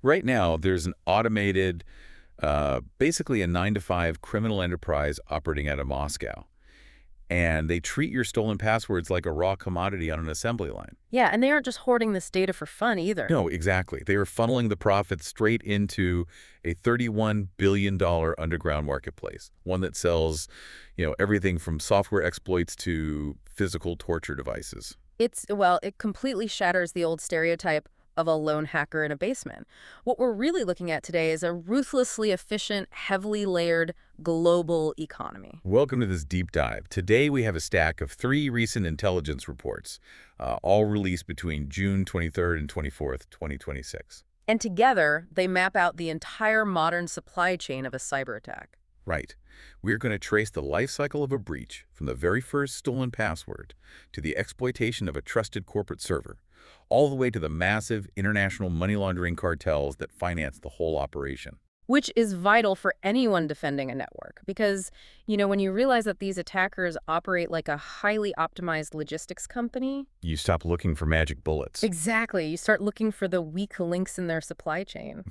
Right now, there's an automated, basically a 9 to 5 criminal enterprise operating out of Moscow. And they treat your stolen passwords like a raw commodity on an assembly line. Yeah, and they aren't just hoarding this data for fun either. No, exactly. They are funneling the profits straight into a $31 billion underground marketplace, one that sells, everything from software exploits to physical torture devices. Well, it completely shatters the old stereotype of a lone hacker in a basement. What we're really looking at today is a ruthlessly efficient, heavily layered global economy. Welcome to this deep dive. Today we have a stack of 3 recent intelligence reports, all released between June 23rd and 24th, 2026. And together, they map out the entire modern supply chain of a cyber attack. Right. We're going to trace the life cycle of a breach from the very first stolen password to the exploitation of a trusted corporate server, all the way to the massive international money laundering cartels that finance the whole operation. Which is vital for anyone defending a network. Because, when you realize that these attackers operate like a highly optimized logistics company. You stop looking for magic bullets. Exactly. You start looking for the weak links in their supply chain.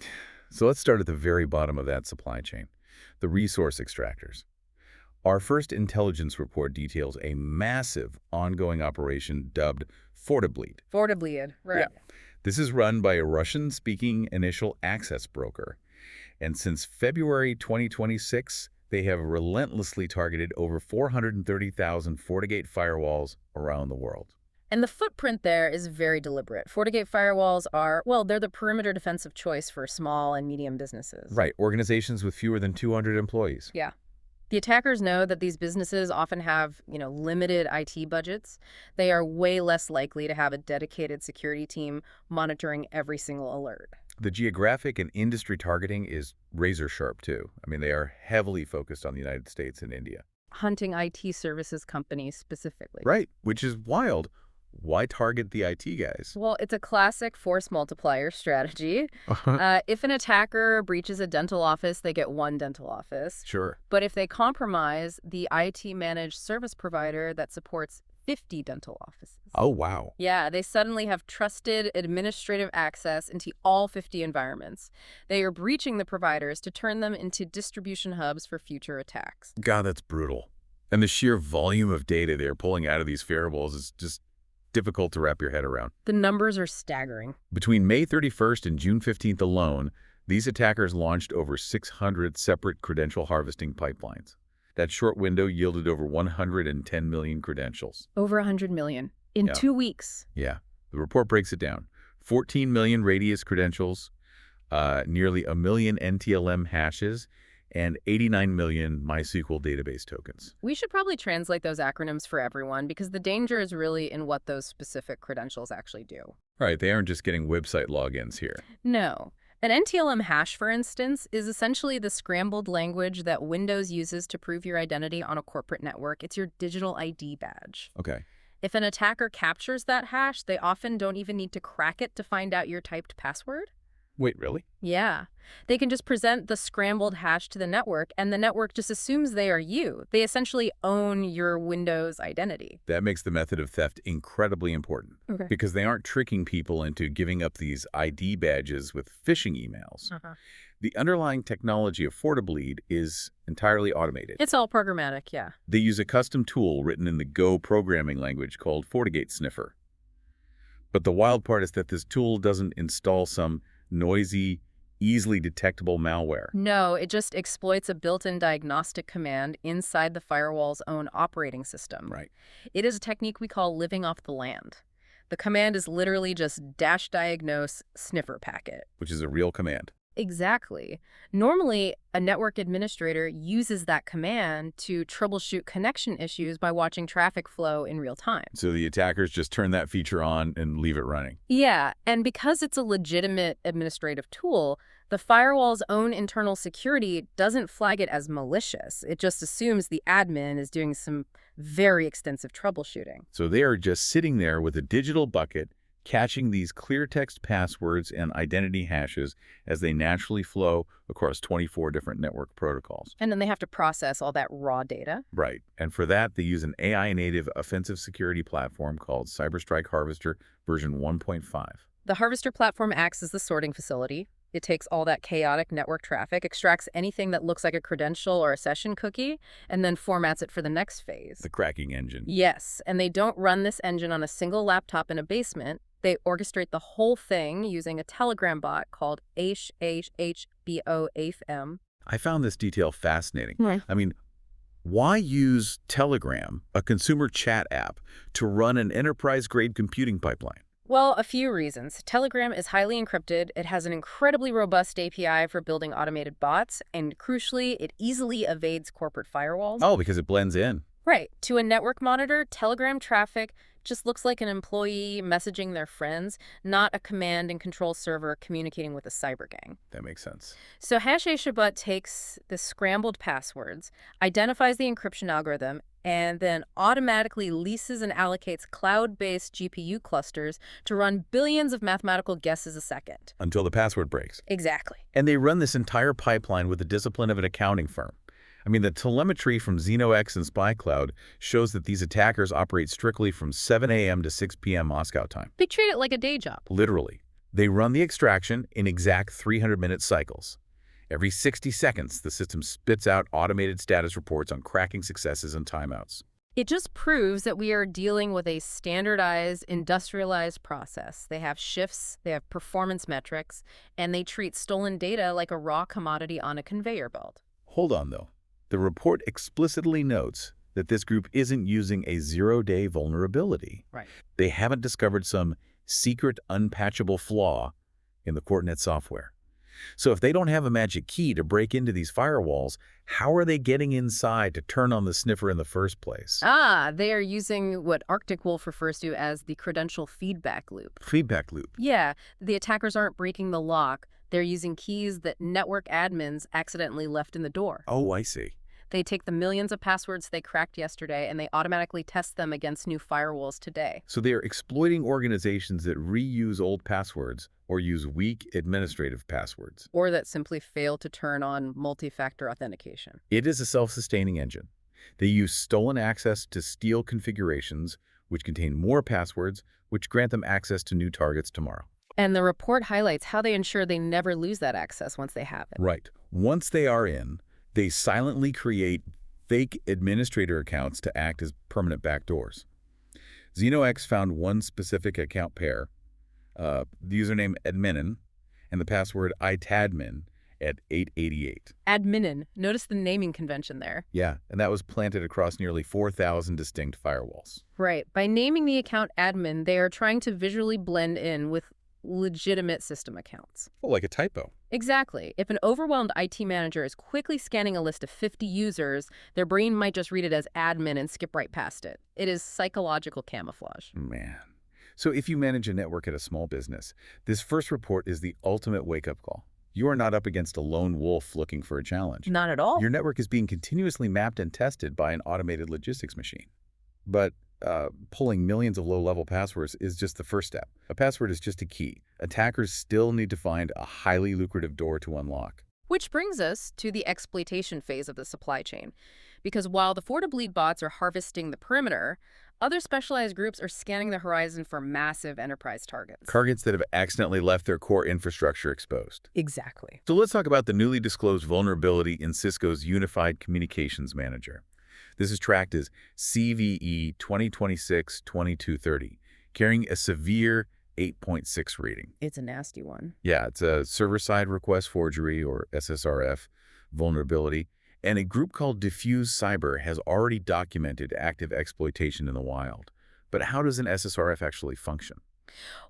So let's start at the very bottom of that supply chain, the resource extractors. Our first intelligence report details a massive ongoing operation dubbed FortiGate. FortiGate, right. Yeah. This is run by a Russian-speaking initial access broker. And since February 2026, they have relentlessly targeted over 430,000 FortiGate firewalls around the world. And the footprint there is very deliberate. FortiGate firewalls are, they're the perimeter defensive choice for small and medium businesses. Right, organizations with fewer than 200 employees. Yeah. The attackers know that these businesses often have, limited IT budgets. They are way less likely to have a dedicated security team monitoring every single alert. The geographic and industry targeting is razor sharp, too. They are heavily focused on the United States and India. Hunting IT services companies specifically. Right, which is wild. Why target the IT guys? Well, it's a classic force multiplier strategy. If an attacker breaches a dental office, they get one dental office. Sure. But if they compromise the IT-managed service provider that supports 50 dental offices. Oh, wow. Yeah, they suddenly have trusted administrative access into all 50 environments. They are breaching the providers to turn them into distribution hubs for future attacks. God, that's brutal. And the sheer volume of data they're pulling out of these firewalls is just difficult to wrap your head around. The numbers are staggering. Between May 31st and June 15th alone, these attackers launched over 600 separate credential harvesting pipelines. That short window yielded over 110 million credentials. Over 100 million in 2 weeks. Yeah. The report breaks it down. 14 million radius credentials, nearly 1 million NTLM hashes, and 89 million MySQL database tokens. We should probably translate those acronyms for everyone because the danger is really in what those specific credentials actually do. Right, they aren't just getting website logins here. No. An NTLM hash, for instance, is essentially the scrambled language that Windows uses to prove your identity on a corporate network. It's your digital ID badge. Okay. If an attacker captures that hash, they often don't even need to crack it to find out your typed password. Wait, really? Yeah. They can just present the scrambled hash to the network, and the network just assumes they are you. They essentially own your Windows identity. That makes the method of theft incredibly important. Okay. Because they aren't tricking people into giving up these ID badges with phishing emails. The underlying technology of FortiGate is entirely automated. It's all programmatic, yeah. They use a custom tool written in the Go programming language called FortiGate Sniffer. But the wild part is that this tool doesn't install some noisy, easily detectable malware. No, it just exploits a built-in diagnostic command inside the firewall's own operating system. Right. It is a technique we call living off the land. The command is literally just -diagnose sniffer packet. Which is a real command. Exactly. Normally, a network administrator uses that command to troubleshoot connection issues by watching traffic flow in real time. So the attackers just turn that feature on and leave it running. Yeah, and because it's a legitimate administrative tool, the firewall's own internal security doesn't flag it as malicious. It just assumes the admin is doing some very extensive troubleshooting. So they are just sitting there with a digital bucket, catching these clear text passwords and identity hashes as they naturally flow across 24 different network protocols. And then they have to process all that raw data. Right. And for that, they use an AI-native offensive security platform called CyberStrike Harvester version 1.5. The Harvester platform acts as the sorting facility. It takes all that chaotic network traffic, extracts anything that looks like a credential or a session cookie, and then formats it for the next phase. The cracking engine. Yes, and they don't run this engine on a single laptop in a basement. They orchestrate the whole thing using a Telegram bot called HHHBO-AFM. I found this detail fascinating. Right. I mean, why use Telegram, a consumer chat app, to run an enterprise-grade computing pipeline? Well, a few reasons. Telegram is highly encrypted, it has an incredibly robust API for building automated bots, and crucially, it easily evades corporate firewalls. Oh, because it blends in. Right. To a network monitor, Telegram traffic just looks like an employee messaging their friends, not a command and control server communicating with a cyber gang. That makes sense. So HashiShabbat takes the scrambled passwords, identifies the encryption algorithm, and then automatically leases and allocates cloud-based GPU clusters to run billions of mathematical guesses a second. Until the password breaks. Exactly. And they run this entire pipeline with the discipline of an accounting firm. I mean, the telemetry from ZenoX and SpyCloud shows that these attackers operate strictly from 7 a.m. to 6 p.m. Moscow time. They treat it like a day job. Literally. They run the extraction in exact 300-minute cycles. Every 60 seconds, the system spits out automated status reports on cracking successes and timeouts. It just proves that we are dealing with a standardized, industrialized process. They have shifts, they have performance metrics, and they treat stolen data like a raw commodity on a conveyor belt. Hold on, though. The report explicitly notes that this group isn't using a zero-day vulnerability. Right. They haven't discovered some secret, unpatchable flaw in the Fortinet software. So if they don't have a magic key to break into these firewalls, how are they getting inside to turn on the sniffer in the first place? They are using what Arctic Wolf refers to as the credential feedback loop. Feedback loop. Yeah, the attackers aren't breaking the lock. They're using keys that network admins accidentally left in the door. Oh, I see. They take the millions of passwords they cracked yesterday and they automatically test them against new firewalls today. So they are exploiting organizations that reuse old passwords or use weak administrative passwords. Or that simply fail to turn on multi-factor authentication. It is a self-sustaining engine. They use stolen access to steal configurations, which contain more passwords, which grant them access to new targets tomorrow. And the report highlights how they ensure they never lose that access once they have it. Right. Once they are in, they silently create fake administrator accounts to act as permanent backdoors. ZenoX found one specific account pair, the username adminin, and the password itadmin at 888. Adminin. Notice the naming convention there. Yeah, and that was planted across nearly 4,000 distinct firewalls. Right. By naming the account admin, they are trying to visually blend in with legitimate system accounts. Oh, like a typo. Exactly. If an overwhelmed IT manager is quickly scanning a list of 50 users, their brain might just read it as admin and skip right past it. It is psychological camouflage. Man. So if you manage a network at a small business, this first report is the ultimate wake-up call. You are not up against a lone wolf looking for a challenge. Not at all. Your network is being continuously mapped and tested by an automated logistics machine. But pulling millions of low-level passwords is just the first step. A password is just a key. Attackers still need to find a highly lucrative door to unlock. Which brings us to the exploitation phase of the supply chain. Because while the FortiBleed bots are harvesting the perimeter, other specialized groups are scanning the horizon for massive enterprise targets. Targets that have accidentally left their core infrastructure exposed. Exactly. So let's talk about the newly disclosed vulnerability in Cisco's Unified Communications Manager. This is tracked as CVE 2026-2230, carrying a severe 8.6 rating. It's a nasty one. Yeah, it's a server-side request forgery, or SSRF, vulnerability, and a group called Diffuse Cyber has already documented active exploitation in the wild. But how does an SSRF actually function?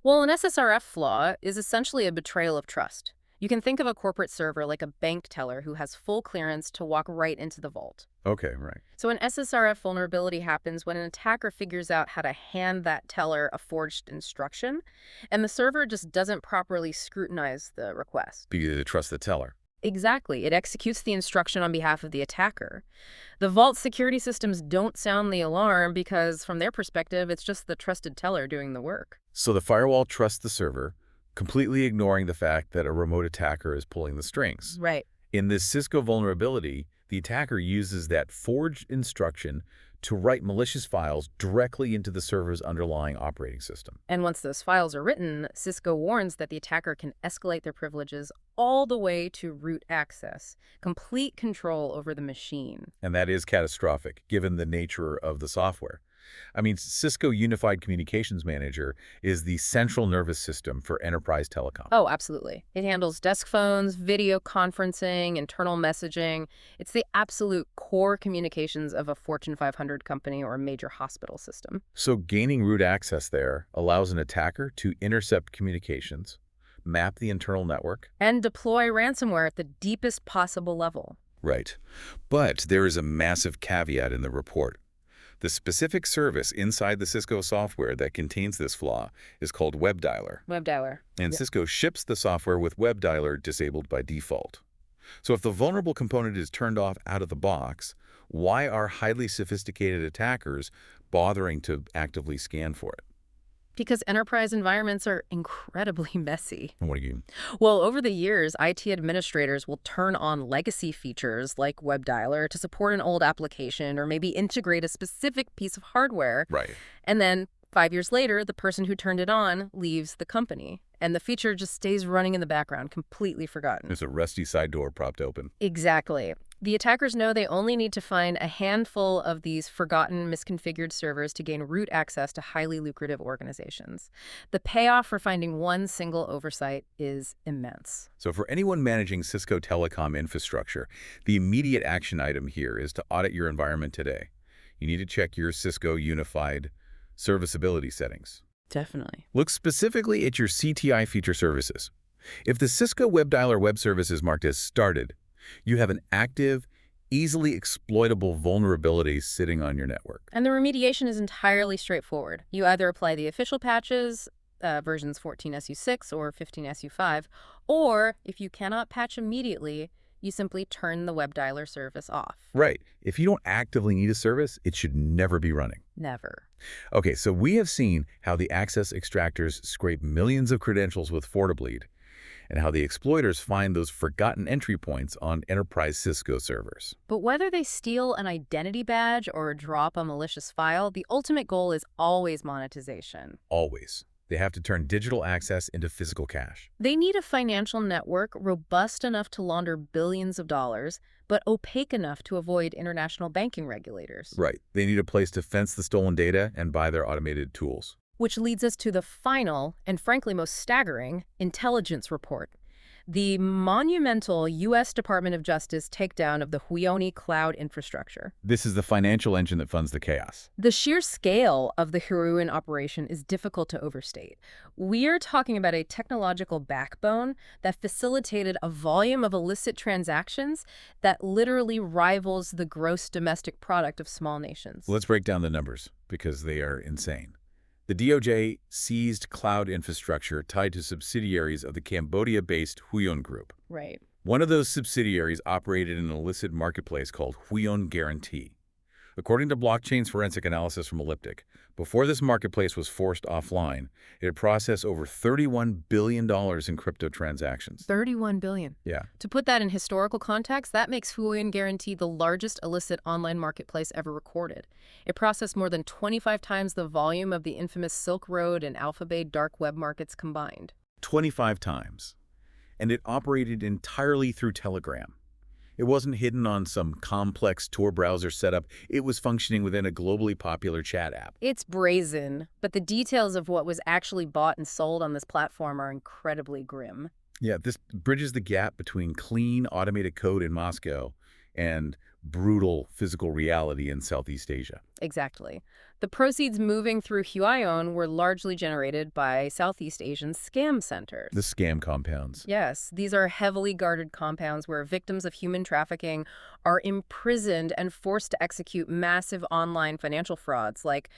Well, an SSRF flaw is essentially a betrayal of trust. You can think of a corporate server like a bank teller who has full clearance to walk right into the vault. Okay, right. So an SSRF vulnerability happens when an attacker figures out how to hand that teller a forged instruction, and the server just doesn't properly scrutinize the request. Because they trust the teller. Exactly. It executes the instruction on behalf of the attacker. The vault security systems don't sound the alarm because, from their perspective, it's just the trusted teller doing the work. So the firewall trusts the server, completely ignoring the fact that a remote attacker is pulling the strings. Right. In this Cisco vulnerability, the attacker uses that forged instruction to write malicious files directly into the server's underlying operating system. And once those files are written, Cisco warns that the attacker can escalate their privileges all the way to root access, complete control over the machine. And that is catastrophic, given the nature of the software. I mean, Cisco Unified Communications Manager is the central nervous system for enterprise telecom. Oh, absolutely. It handles desk phones, video conferencing, internal messaging. It's the absolute core communications of a Fortune 500 company or a major hospital system. So gaining root access there allows an attacker to intercept communications, map the internal network. And deploy ransomware at the deepest possible level. Right. But there is a massive caveat in the report. The specific service inside the Cisco software that contains this flaw is called WebDialer. WebDialer. And Yep. Cisco ships the software with WebDialer disabled by default. So if the vulnerable component is turned off out of the box, why are highly sophisticated attackers bothering to actively scan for it? Because enterprise environments are incredibly messy. What do you mean? Well, over the years, IT administrators will turn on legacy features like WebDialer to support an old application or maybe integrate a specific piece of hardware. Right. And then 5 years later, the person who turned it on leaves the company. And the feature just stays running in the background, completely forgotten. There's a rusty side door propped open. Exactly. The attackers know they only need to find a handful of these forgotten, misconfigured servers to gain root access to highly lucrative organizations. The payoff for finding one single oversight is immense. So for anyone managing Cisco telecom infrastructure, the immediate action item here is to audit your environment today. You need to check your Cisco Unified serviceability settings. Definitely. Look specifically at your CTI feature services. If the Cisco WebDialer web service is marked as started, you have an active, easily exploitable vulnerability sitting on your network. And the remediation is entirely straightforward. You either apply the official patches, versions 14SU6 or 15SU5, or if you cannot patch immediately, you simply turn the WebDialer service off. Right. If you don't actively need a service, it should never be running. Never. Okay, so we have seen how the access extractors scrape millions of credentials with FortiBleed, and how the exploiters find those forgotten entry points on enterprise Cisco servers. But whether they steal an identity badge or drop a malicious file, the ultimate goal is always monetization. Always. They have to turn digital access into physical cash. They need a financial network robust enough to launder billions of dollars, but opaque enough to avoid international banking regulators. Right. They need a place to fence the stolen data and buy their automated tools. Which leads us to the final, and frankly most staggering, intelligence report. The monumental U.S. Department of Justice takedown of the Huione cloud infrastructure. This is the financial engine that funds the chaos. The sheer scale of the Huione operation is difficult to overstate. We are talking about a technological backbone that facilitated a volume of illicit transactions that literally rivals the gross domestic product of small nations. Let's break down the numbers, because they are insane. The DOJ seized cloud infrastructure tied to subsidiaries of the Cambodia-based Huione Group. Right. One of those subsidiaries operated an illicit marketplace called Huione Guarantee. According to blockchain's forensic analysis from Elliptic, before this marketplace was forced offline, it had processed over $31 billion in crypto transactions. $31 billion. Yeah. To put that in historical context, that makes Huione Guarantee the largest illicit online marketplace ever recorded. It processed more than 25 times the volume of the infamous Silk Road and Alphabet dark web markets combined. 25 times. And it operated entirely through Telegram. It wasn't hidden on some complex Tor browser setup. It was functioning within a globally popular chat app. It's brazen, but the details of what was actually bought and sold on this platform are incredibly grim. Yeah, this bridges the gap between clean, automated code in Moscow and brutal physical reality in Southeast Asia. Exactly. The proceeds moving through Huione were largely generated by Southeast Asian scam centers. The scam compounds. Yes, these are heavily guarded compounds where victims of human trafficking are imprisoned and forced to execute massive online financial frauds like,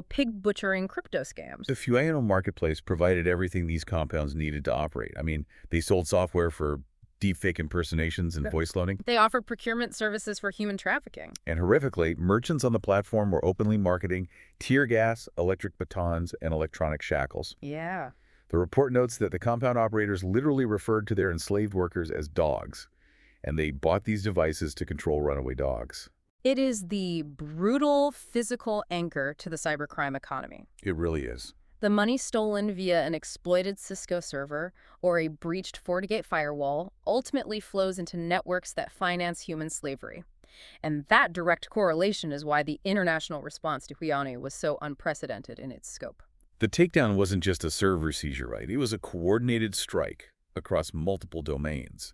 pig butchering crypto scams. The Huione marketplace provided everything these compounds needed to operate. I mean, they sold software for deepfake impersonations and voice cloning. They offered procurement services for human trafficking. And horrifically, merchants on the platform were openly marketing tear gas, electric batons, and electronic shackles. Yeah. The report notes that the compound operators literally referred to their enslaved workers as dogs, And they bought these devices to control runaway dogs. It is the brutal physical anchor to the cybercrime economy. It really is. The money stolen via an exploited Cisco server or a breached FortiGate firewall ultimately flows into networks that finance human slavery. And that direct correlation is why the international response to Huione was so unprecedented in its scope. The takedown wasn't just a server seizure, right? It was a coordinated strike across multiple domains.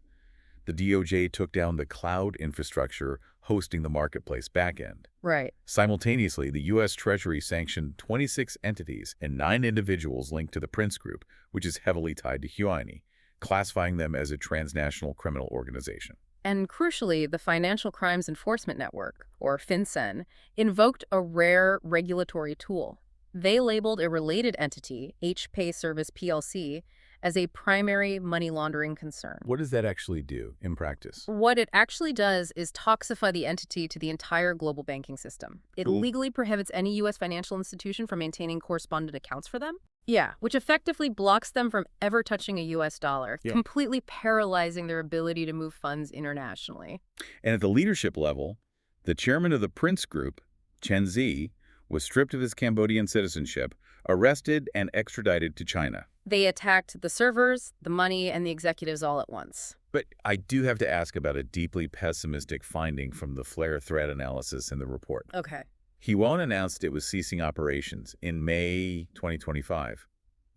The DOJ took down the cloud infrastructure hosting the marketplace backend. Right. Simultaneously, the U.S. Treasury sanctioned 26 entities and 9 individuals linked to the Prince Group, which is heavily tied to Huione, classifying them as a transnational criminal organization. And crucially, the Financial Crimes Enforcement Network, or FinCEN, invoked a rare regulatory tool. They labeled a related entity, HPay Service PLC, as a primary money laundering concern. What does that actually do in practice? What it actually does is toxify the entity to the entire global banking system. It legally prohibits any U.S. financial institution from maintaining correspondent accounts for them. Yeah, which effectively blocks them from ever touching a U.S. dollar, completely paralyzing their ability to move funds internationally. And at the leadership level, the chairman of the Prince Group, Chen Zi, was stripped of his Cambodian citizenship, arrested, and extradited to China. They attacked the servers, the money, and the executives all at once. But I do have to ask about a deeply pessimistic finding from the Flare threat analysis in the report. Okay. Huione announced it was ceasing operations in May 2025.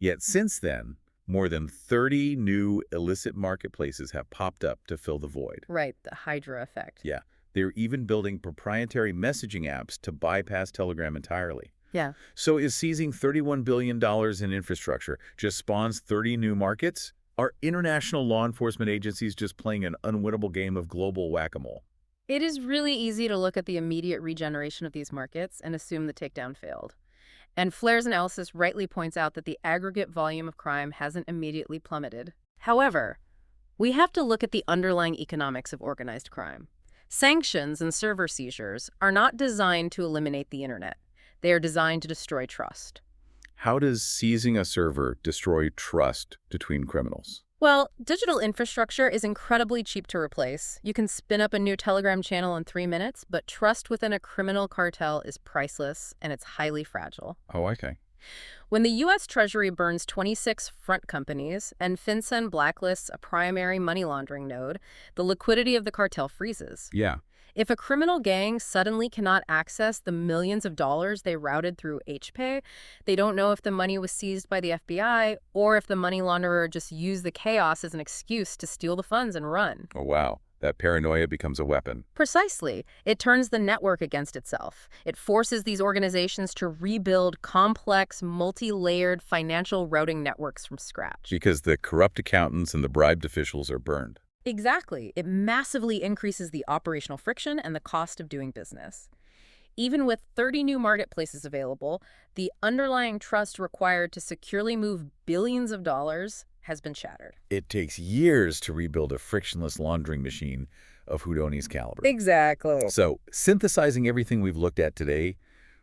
Yet since then, more than 30 new illicit marketplaces have popped up to fill the void. Right, the Hydra effect. Yeah, they're even building proprietary messaging apps to bypass Telegram entirely. Yeah. So is seizing $31 billion in infrastructure just spawns 30 new markets? Are international law enforcement agencies just playing an unwinnable game of global whack-a-mole? It is really easy to look at the immediate regeneration of these markets and assume the takedown failed. And Flare's analysis rightly points out that the aggregate volume of crime hasn't immediately plummeted. However, we have to look at the underlying economics of organized crime. Sanctions and server seizures are not designed to eliminate the internet. They are designed to destroy trust. How does seizing a server destroy trust between criminals? Well, digital infrastructure is incredibly cheap to replace. You can spin up a new Telegram channel in 3 minutes, but trust within a criminal cartel is priceless, and it's highly fragile. Oh, okay. When the U.S. Treasury burns 26 front companies and FinCEN blacklists a primary money laundering node, the liquidity of the cartel freezes. Yeah. If a criminal gang suddenly cannot access the millions of dollars they routed through HPay, they don't know if the money was seized by the FBI or if the money launderer just used the chaos as an excuse to steal the funds and run. Oh, wow. That paranoia becomes a weapon. Precisely. It turns the network against itself. It forces these organizations to rebuild complex, multi-layered financial routing networks from scratch. Because the corrupt accountants and the bribed officials are burned. Exactly. It massively increases the operational friction and the cost of doing business. Even with 30 new marketplaces available, the underlying trust required to securely move billions of dollars has been shattered. It takes years to rebuild a frictionless laundering machine of Huione's caliber. Exactly. So, synthesizing everything we've looked at today,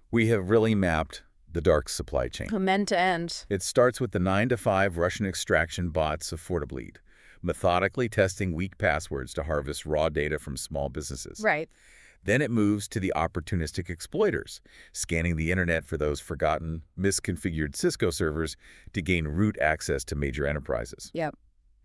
we have really mapped the dark supply chain. From end to end. It starts with the 9-to-5 Russian extraction bots of FortiGate, methodically testing weak passwords to harvest raw data from small businesses. Right. Then it moves to the opportunistic exploiters, scanning the internet for those forgotten, misconfigured Cisco servers to gain root access to major enterprises. Yep.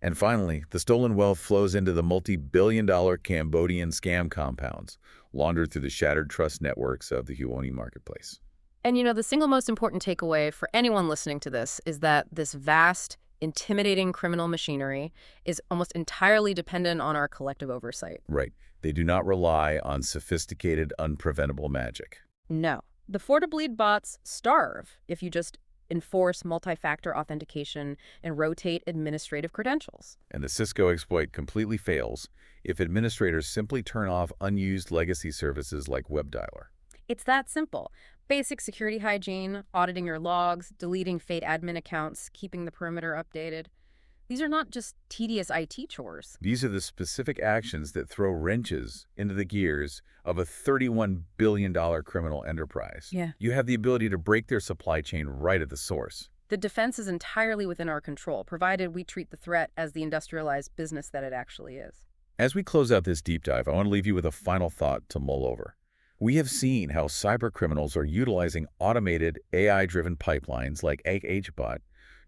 And finally, the stolen wealth flows into the multi-billion-dollar Cambodian scam compounds, laundered through the shattered trust networks of the Huione marketplace. And you know, the single most important takeaway for anyone listening to this is that this vast, intimidating criminal machinery is almost entirely dependent on our collective oversight. Right. They do not rely on sophisticated, unpreventable magic. No. The FortiBleed bots starve if you just enforce multi-factor authentication and rotate administrative credentials. And the Cisco exploit completely fails if administrators simply turn off unused legacy services like WebDialer. It's that simple. Basic security hygiene, auditing your logs, deleting fake admin accounts, keeping the perimeter updated. These are not just tedious IT chores. These are the specific actions that throw wrenches into the gears of a $31 billion criminal enterprise. Yeah. You have the ability to break their supply chain right at the source. The defense is entirely within our control, provided we treat the threat as the industrialized business that it actually is. As we close out this deep dive, I want to leave you with a final thought to mull over. We have seen how cybercriminals are utilizing automated AI-driven pipelines like HBot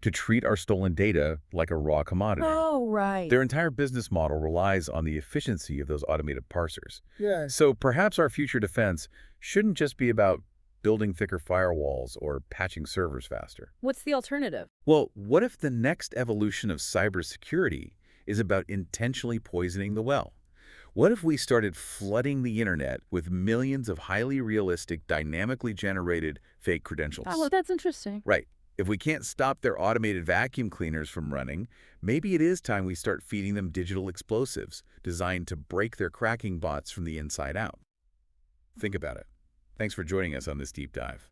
to treat our stolen data like a raw commodity. Oh, right. Their entire business model relies on the efficiency of those automated parsers. Yes. So perhaps our future defense shouldn't just be about building thicker firewalls or patching servers faster. What's the alternative? Well, what if the next evolution of cybersecurity is about intentionally poisoning the well? What if we started flooding the internet with millions of highly realistic, dynamically generated fake credentials? Oh, that's interesting. Right. If we can't stop their automated vacuum cleaners from running, maybe it is time we start feeding them digital explosives designed to break their cracking bots from the inside out. Think about it. Thanks for joining us on this deep dive.